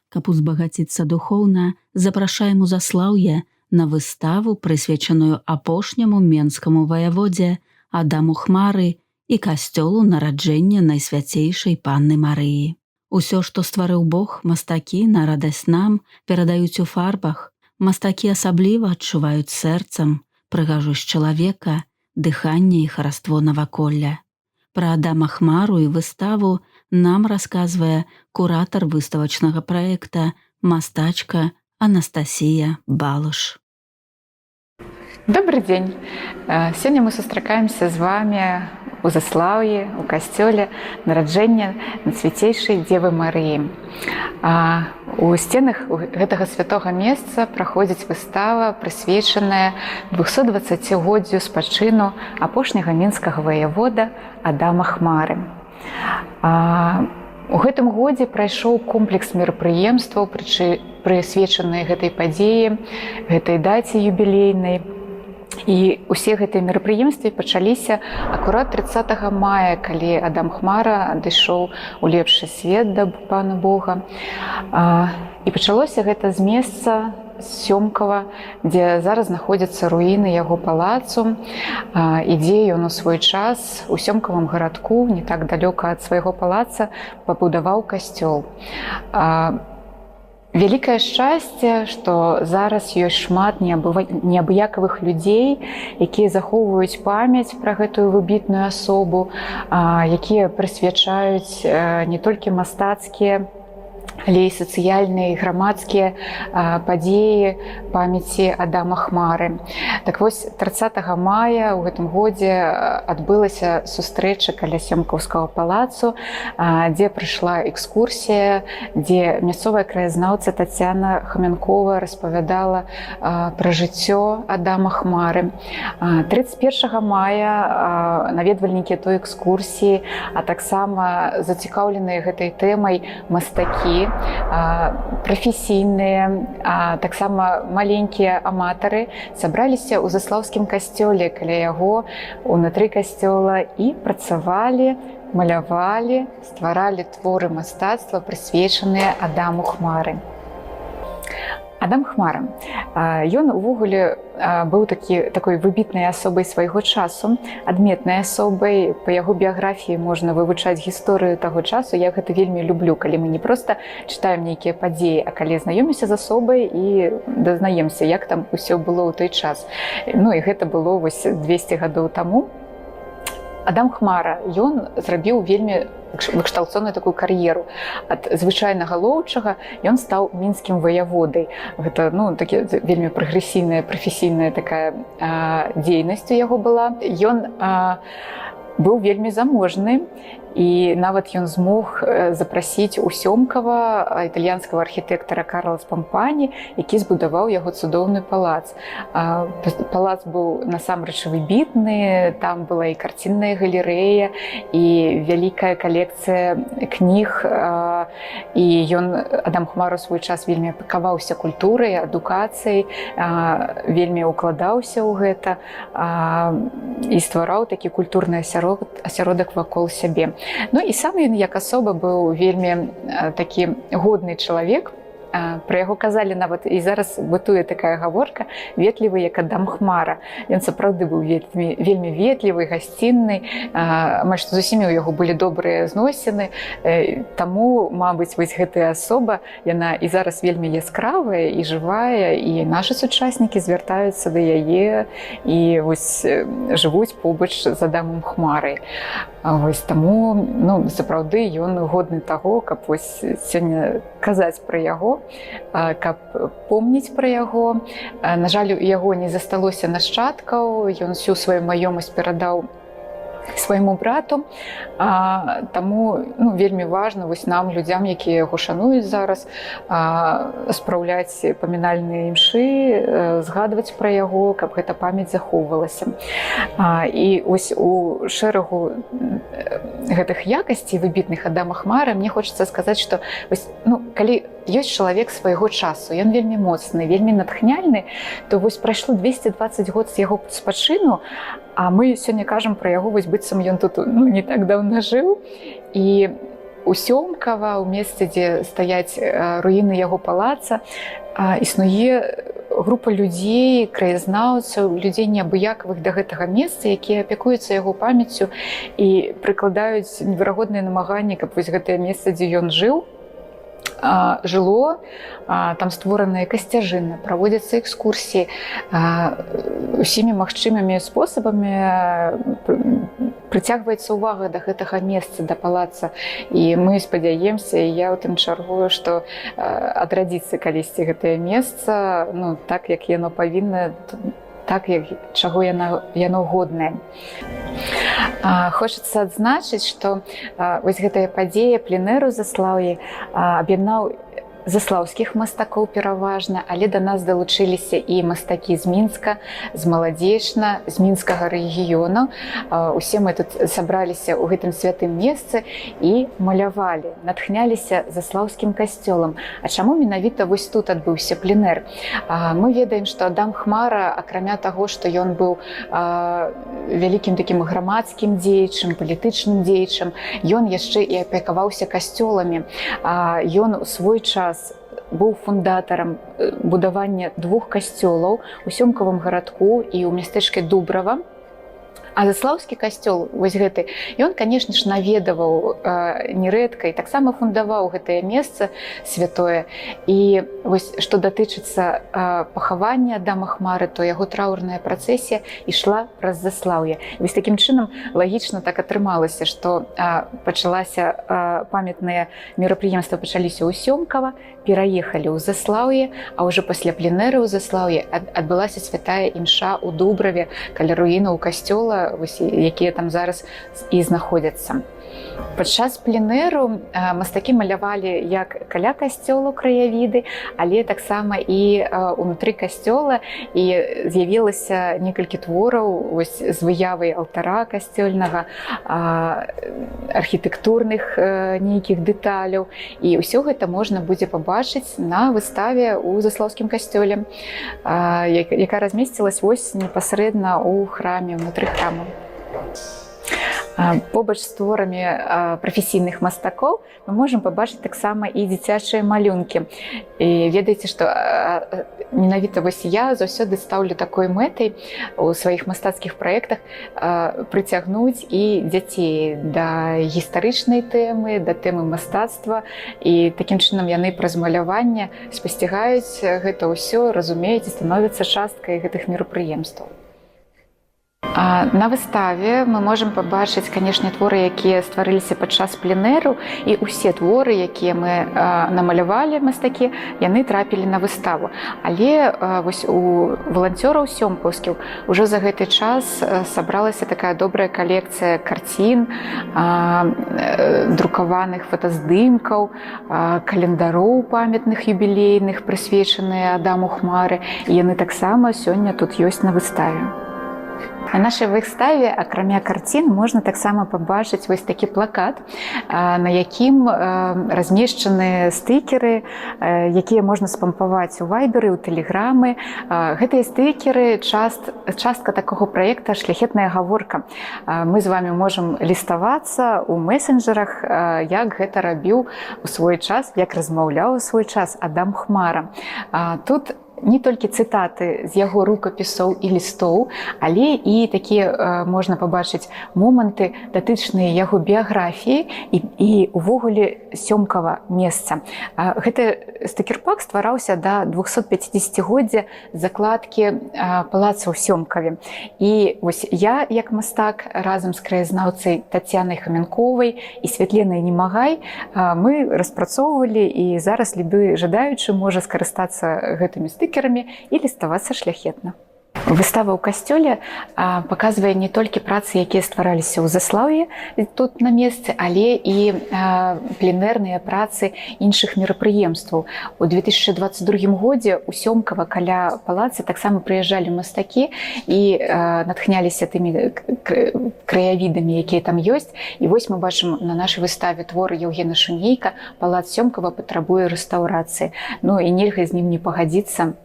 Каб узбагаціцца духоўна, запрашаем у Заслаўе на выставу, прысвечаную апошняму менскаму ваяводзе Адаму Хмары і касцёлу нараджэння Найсвяцейшай Панны Марыі. Усё, што стварыў Бог, мастакі на радасць нам перадаюць у фарбах. Мастакі асабліва адчуваюць сэрцам прыгажосць чалавека, дыханне і хараство наваколля. Пра Адама Хмару і выставу нам расказвае куратар выставачнага праекта, мастачка Анастасія Балуш. Добрый день! Сегодня мы сустракаемся с вами у Заслаўі, у касцёле нараджэння Найсвяцейшай Девы Марыі. У сценах гэтага святога месца праходзіць выстава, прысвечаная 220годдзю спачыну апошняга мінскага ваявода Адама Хмары. У гэтым годзе прайшоў комплекс мерапрыемстваў, прысвечаныя гэтай падзеі, гэтай даце юбілейнай. І усе гэтыя мерапрыемствы пачаліся акурат 30 мая, калі Адам Хмара адышоў у лепшы свет да Пана Бога. І пачалося гэта з месца Сёмкава, дзе зараз знаходзяцца руіны яго палацу, і дзе ён у свой час у Сёмкавым гарадку, не так далёка ад свайго палаца, пабудаваў касцёл. Вялікае шчасце, што зараз ёсць шмат неабыякавых людзей, якія захоўваюць памяць пра гэтую выбітную асобу, якія прысвячаюць не толькі мастацкія, але і сацыяльныя і грамадскія падзеі памяці Адама Хмары. Так вось, 30 мая ў гэтым годзе адбылася сустрэча каля Сёмкаўскага палацу, дзе прыйшла экскурсія, дзе мясцовая краязнаўца Тацяна Хамянкова распавядала пра жыццё Адама Хмары. 31 мая наведвальнікі той экскурсіі, а таксама зацікаўленыя гэтай тэмай мастакі, прафесійныя, таксама маленькія аматары сабраліся ў Заслаўскім касцёле каля яго, унутры касцёла, і працавалі, малявалі, стваралі творы мастацтва, прысвечаныя Адаму Хмары. Адам Хмара. Ён увогуле быў такой выбітнай асобай свайго часу, адметнай асобай. Па яго біяграфіі можна вывучаць гісторыю таго часу. Я гэта вельмі люблю, калі мы не проста чытаем нейкія падзеі, а калі знаёмімся з асобай і дазнаемся, як там усё было ў той час. Ну і гэта было вось 200 гадоў таму. Адам Хмара, ён зрабіў вельмі выкшталцоўную такую кар'еру. Ад звычайнага лоўчага ён стаў мінскім ваяводай. Гэта такі вельмі прагрэсійная, прафесійная такая дзейнасць у яго была. Ён быў вельмі заможны, і нават ён змог запрасіць у Сёмкава італьянскага архітэктара Карла Спампані, які збудаваў яго цудоўны палац. Палац быў насамрэч выбітны, там была і карцінная галерэя, і вялікая калекцыя кніг, і Адам Хмара ў свой час вельмі апекаваўся культурай, адукацыяй, вельмі укладаўся ў гэта і ствараў такі культурны асяродак вакол сябе. Ну і сам ён як асоба быў вельмі такі годны чалавек. Пра яго казалі нават, і зараз бытуе такая гаворка, ветлівы як Адам Хмара. Ён сапраўды быў вельмі ветлівы, гасцінны, амаль што з усімі ў яго былі добрыя зносіны. Таму, мабыць, вось гэтая асоба, яна і зараз вельмі яскравая і жывая, і нашы сучаснікі звяртаюцца да яе і вось жывуць побач з Адамам Хмарай. Вось таму, сапраўды, ён годны таго, каб вось сёння казаць пра яго, каб помніць пра яго. На жаль, у яго не засталося нашчадкаў, ён всю сваю маёмасць перадаў свайму брату. Таму вельмі важна вось нам, людзям, якія яго шануюць зараз, спраўляць памінальныя імшы, згадваць пра яго, каб гэта памяць захоўвалася. І ось у шэрагу гэтых якасцей выбітных Адама Хмары мне хочацца сказаць, што калі ёсць чалавек свайго часу, ён вельмі моцны, вельмі натхняльны, то вось прайшло 220 год з яго спачыну, а мы сёння кажам пра яго, вось быццам ён тут не так даўно жыў. І у Сёмкава, у месцы, дзе стаяць руіны яго палаца, існуе група людзей, краязнаўцаў, людзей неабыякавых да гэтага месца, якія апякуюцца яго памяццю і прыкладаюць неверагодныя намаганні, каб вось гэтае месца, дзе ён жыў, жыло, там створаныя касцяжыны, праводзяцца экскурсіі, усімі магчымымі спосабамі прыцягваецца ўвага да гэтага месца, да палаца. І мы спадзяемся, і я ў тым чаргую, што адрадзіцца калісьці гэтае месца, ну, так, як яно павінна, так, чаго яно годнае. Хочацца адзначыць, што вось гэтая падзея пленэру Заслаўі аб'яднаў заслаўскіх мастакоў пераважна, але да нас далучыліся і мастакі з Мінска, з Маладзечна, з мінскага рэгіёну. Усе мы тут сабраліся ў гэтым святым месцы і малявалі, натхняліся заслаўскім касцёлам. А чаму менавіта вось тут адбыўся пленэр? Мы ведаем, што Адам Хмара, акрамя таго, што ён быў вялікім такім грамадскім дзеячам, палітычным дзеячам, ён яшчэ і апякаваўся касцёламі. Ён у свой час быў фундатарам будавання 2 касцёлаў у Сёмкавым гарадку і ў мястэчке Дубрава. А заслаўскі касцёл, вось гэты, ён, канешне ж, наведаваў нерэдка і таксама фундаваў гэтае месца святое. І вось што датычыцца пахавання Адама Хмары, то яго траўрная працэсія ішла праз Заслаўе. І вось такім чынам лагічна так атрымалася, што пачалася памятныя мерапрыемствы пачаліся ў Сёмкава, пераехалі ў Заслаўе, а ўжо пасля пленэра ў Заслаўе адбылася святая імша ў Дубраве каля руінаў касцёла, якія там зараз і знаходзяцца. Падчас пленэру мастакі малявалі як каля касцёлу краявіды, але таксама і ўнутры касцёла, і з'явілася некалькі твораў з выявай алтара касцёльнага, архітэктурных нейкіх дэталяў. І ўсё гэта можна будзе пабачыць на выставе ў Заслаўскім касцёле, якая размесцілась вось непасрэдна ў храме, ўнутры храма. Побач з творамі прафесійных мастакоў мы можам пабачыць таксама і дзіцячыя малюнкі. І ведаеце, што менавіта вось я заўсёды стаўлю такой мэтай у сваіх мастацкіх праектах прыцягнуць і дзяцей да гістарычнай тэмы, да тэмы мастацтва. І такім чынам яны праз маляванне спасцігаюць гэта ўсё, разумеюць і становяцца часткай гэтых мерапрыемстваў. На выставе мы можам пабачыць, канешне, творы, якія стварыліся падчас пленэру, і ўсе творы, якія мы намалявалі мастакі, яны трапілі на выставу. Але вось у валанцёраў сёмкаўскіх ужо за гэты час сабралася такая добрая калекцыя карцін, друкаваных фотаздымкаў, календароў памятных юбілейных, прысвечаныя Адаму Хмары, і яны таксама сёння тут ёсць на выставе. На нашай выставе, акрамя карцін, можна таксама пабачыць вось такі плакат, на якім размешчаны стыкеры, якія можна спампаваць у вайберы, у тэлеграмы. Гэтыя стыкеры частка такога праекта «Шляхетная гаворка». Мы з вами можам ліставацца ў месенджерах, як гэта рабіў у свой час, як размаўляў у свой час Адам Хмара. Тут не толькі цытаты з яго рукапісаў і лістоў, але і такія можна пабачыць моманты, датычныя яго біяграфіі і увогуле Сёмкава месца. Гэты стыкерпак ствараўся да 250-годдзя закладкі палаца ў Сёмкаве. І вось я, як мастак, разам з краязнаўцай Тацянай Хамянковай і Святленай Немагай мы распрацоўвалі, і зараз любы жадаючы можа скарыстацца гэтымі стыкерамі і ліставацца шляхетна. Выстава ў касцёле паказвае не толькі працы, якія ствараліся ў Заслаўі тут на месцы, але і пленэрныя працы іншых мерапрыемстваў. У 2022 годзе у Сёмкава каля палаца таксама прыязджалі мастакі і натхняліся тымі краявідамі, якія там ёсць. І вось мы бачым на нашай выставе творы Яўгена Шунейка «Палац Сёмкава патрабуе рэстаўрацыі». Ну і нельга з ім не пагадзіцца,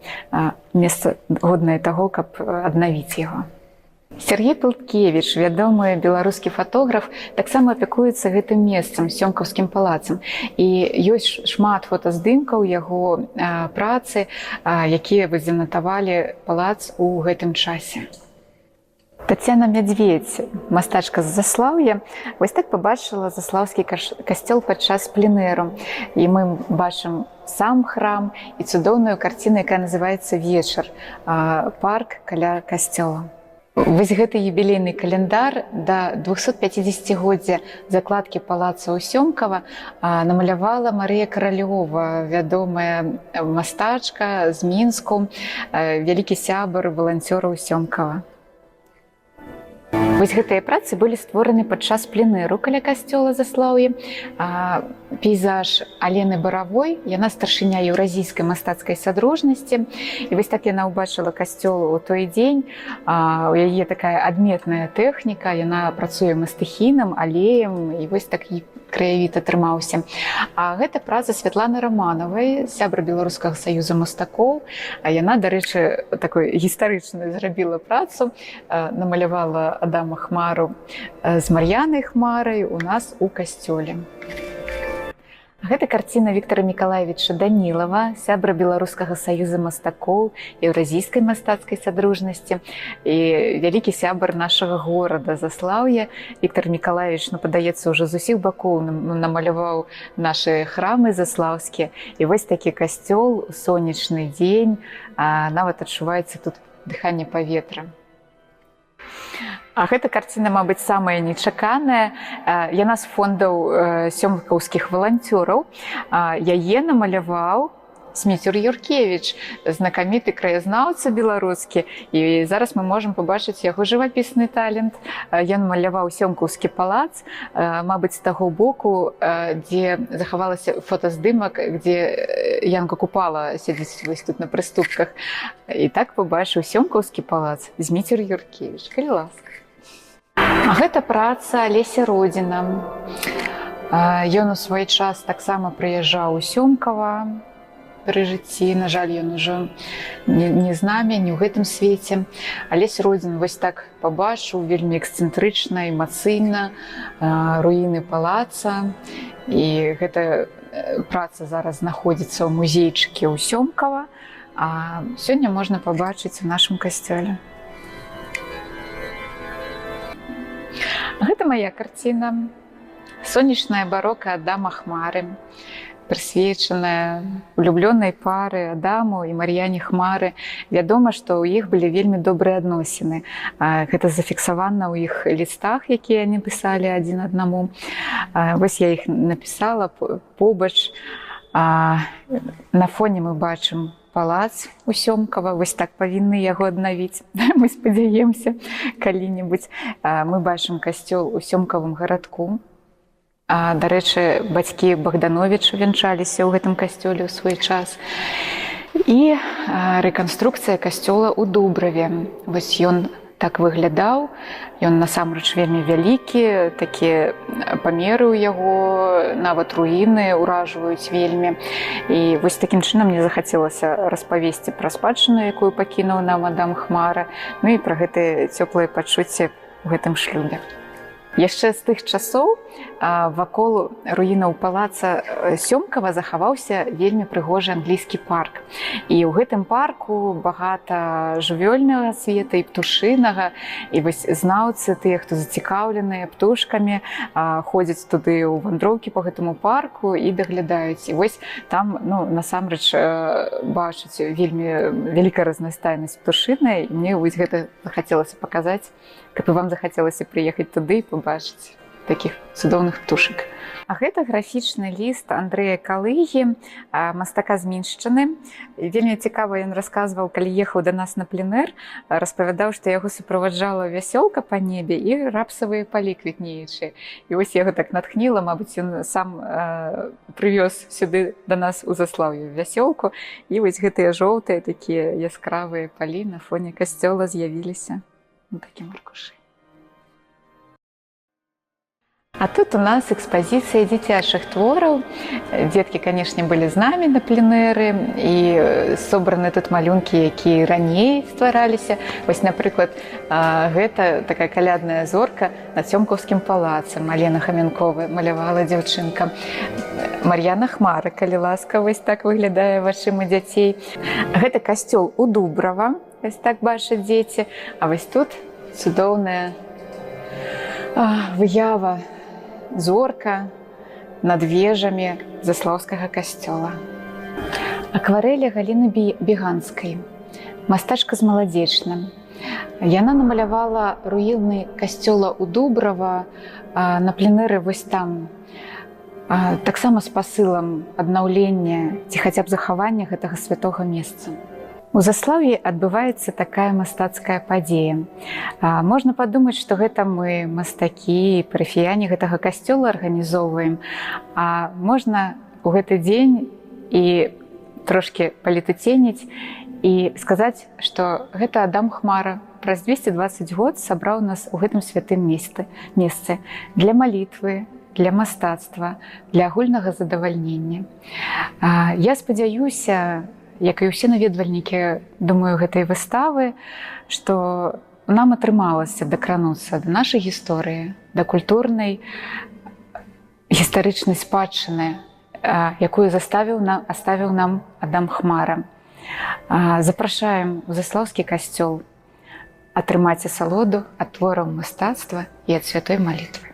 месца годнае таго, каб аднавіць яго. Сергей Пылкевіч, вядомы беларускі фатограф, таксама апякуецца гэтым месцам, Сёмкаўскім палацам. І ёсць шмат фотаздымкаў яго працы, якія занатавалі палац у гэтым часе. Тацяна Мядзведзь, мастачка з Заслаўя, вось так пабачыла заслаўскі касцёл падчас пленэру. І мы бачым сам храм і цудоўную карціну, якая называецца «Вечар», парк каля касцёла. Вось гэты юбілейны календар да 250-годдзя закладкі палаца ў Сёмкава намалявала Марыя Каралёва, вядомая мастачка з Мінску, вялікі сябар валанцёраў Сёмкава. Вось гэтыя працы былі створаны падчас пленэру каля касцёла Заслаўя. Пейзаж Алены Баравой, яна старшыня еўразійскай мастацкай садружнасці. І вось так яна ўбачыла касцёл у той дзень. У яе такая адметная тэхніка, яна працуе мастыхійным, алеем, і вось так краявід атрымаўся. А гэта праца Святланы Раманавай, сябра Беларускага саюза мастакоў. Яна, дарэчы, такую гістарычную зрабіла працу, намалявала Адама Хмару з Мар'янай Хмарай у нас у касцёле. Гэта карціна Віктара Мікалаевіча Данілава, сябра Беларускага саюза мастакоў, еўразійскай мастацкай садружнасці і вялікі сябар нашага горада Заслаўя. Віктар Мікалаевіч, падаецца, ўжо з усіх бакоў намаляваў нашы храмы заслаўскія. І вось такі касцёл, сонечны дзень, нават адчуваецца тут дыханне паветра. А гэта карціна, мабыць, самая нечаканая. Яна з фондаў сёмкаўскіх валанцёраў. Яе намаляваў Сміцер Юркевіч, знакаміты краязнаўца беларускі. І зараз мы можам пабачыць яго жывапісны талент. Ён маляваў Сёмкаўскі палац, мабыць, з таго боку, дзе захавалася фотаздымак, дзе Янка Купала сядзіць вось тут на прыступках. І так пабачыў Сёмкаўскі палац Зміцер Юркевіч. Калі ласка. А гэта праца Алеся Родзіна. Ён у свой час таксама прыязджаў у Сёмкава пры жыцці. На жаль, ён ужо не з намі, не ў гэтым свеце. Алесь Родзін вось так пабачыў, вельмі эксцэнтрычна, эмацыйна руіны палаца. І гэта праца зараз знаходзіцца ў музейчыкі ў Сёмкава, а сёння можна пабачыць у нашым касцёле. Гэта моя карціна. Сонечная барока Адама Хмары, прысвечаная улюблёнай пары Адаму і Мар'яне Хмары. Вядома, што ў іх былі вельмі добрыя адносіны. Гэта зафіксавана ў іх лістах, якія яны пісалі адзін аднаму. Вось я іх напісала побач. На фоне мы бачым палац у Сёмкава, вось так павінны яго аднавіць. Мы спадзяемся калі-небудзь. Мы бачым касцёл у Сёмкавым гарадку. Дарэчы, бацькі Богдановіча вянчаліся ў гэтым касцёле ў свой час. І рэканструкцыя касцёла ў Дубраве. Вось ён так выглядаў. Ён насамрэч вельмі вялікі, такія памеры ў яго, нават руіны ўражваюць вельмі. І вось такім чынам мне захацелася распавесці пра спадчыну, якую пакінуў нам Адам Хмара, ну і пра гэтыя цёплыя пачуцці ў гэтым шлюбе. Яшчэ з тых часоў вакол руінаў палаца Сёмкава захаваўся вельмі прыгожы англійскі парк. І ў гэтым парку багата жывёльнага света і птушынага. І вось знаўцы, тыя, хто зацікаўленыя птушкамі, ходзяць туды ў вандроўкі па гэтаму парку і даглядаюць. І вось там, насамрэч, бачаць вельмі вялікая разнастайнасць птушынай. І мне вось гэта захацелася паказаць, каб і вам захацелася прыехаць туды і пабачыць такіх цудоўных птушак. А гэта графічны ліст Андрэя Калыгі, мастака з Міншчыны. Вельмі цікава ён расказваў, калі ехаў да нас на пленэр, распавядаў, што яго суправаджала вясёлка па небе і рапсавыя палі квітнеючыя. І вось яго так натхніла, мабыць, ён сам прывёз сюды да нас у Заслаўе вясёлку. І вось гэтыя жоўтыя такія яскравыя палі на фоне касцёла з'явіліся на такім аркушы. А тут у нас экспозиция дзіцячых твораў. Дзеткі, канешне, былі з намі на пленэры, і собраны тут малюнкі, якія раней ствараліся. Вось, напрыклад, гэта такая калядная зорка над Цёмкаўскім палацам. Алена Хамянкова малявала дзяўчынка. Мар'яна Хмара, калі ласка, вось так выглядае вачыма дзяцей. Гэта касцёл у Дубрава, вось так бачаць дзеці. А вось тут цудоўная выява, зорка над вежамі Заслаўскага касцёла. Акварэля Галіны Біганскай, мастачка з маладзечным. Яна намалявала руіны касцёла ў Дубрава на пленэры вось там. Таксама з пасылам аднаўлення ці хаця б захавання гэтага святога месца. У Заслаўі адбываецца такая мастацкая падзея. Можна падумаць, што гэта мы, мастакі, парафіяне гэтага касцёла арганізоўваем, а можна ў гэты дзень і трошкі палітуценіць і сказаць, што гэта Адам Хмара праз 220 год сабраў нас у гэтым святым месцы для малітвы, для мастацтва, для агульнага задавальнення. Я спадзяюся, як і ўсе наведвальнікі, думаю, гэтай выставы, што нам атрымалася дакрануцца да нашай гісторыі, да культурнай гістарычнай спадчыны, якую аставіў нам Адам Хмара. Запрашаем у Заслаўскі касцёл атрымаць асалоду ад твораў мастацтва і ад святой малітвы.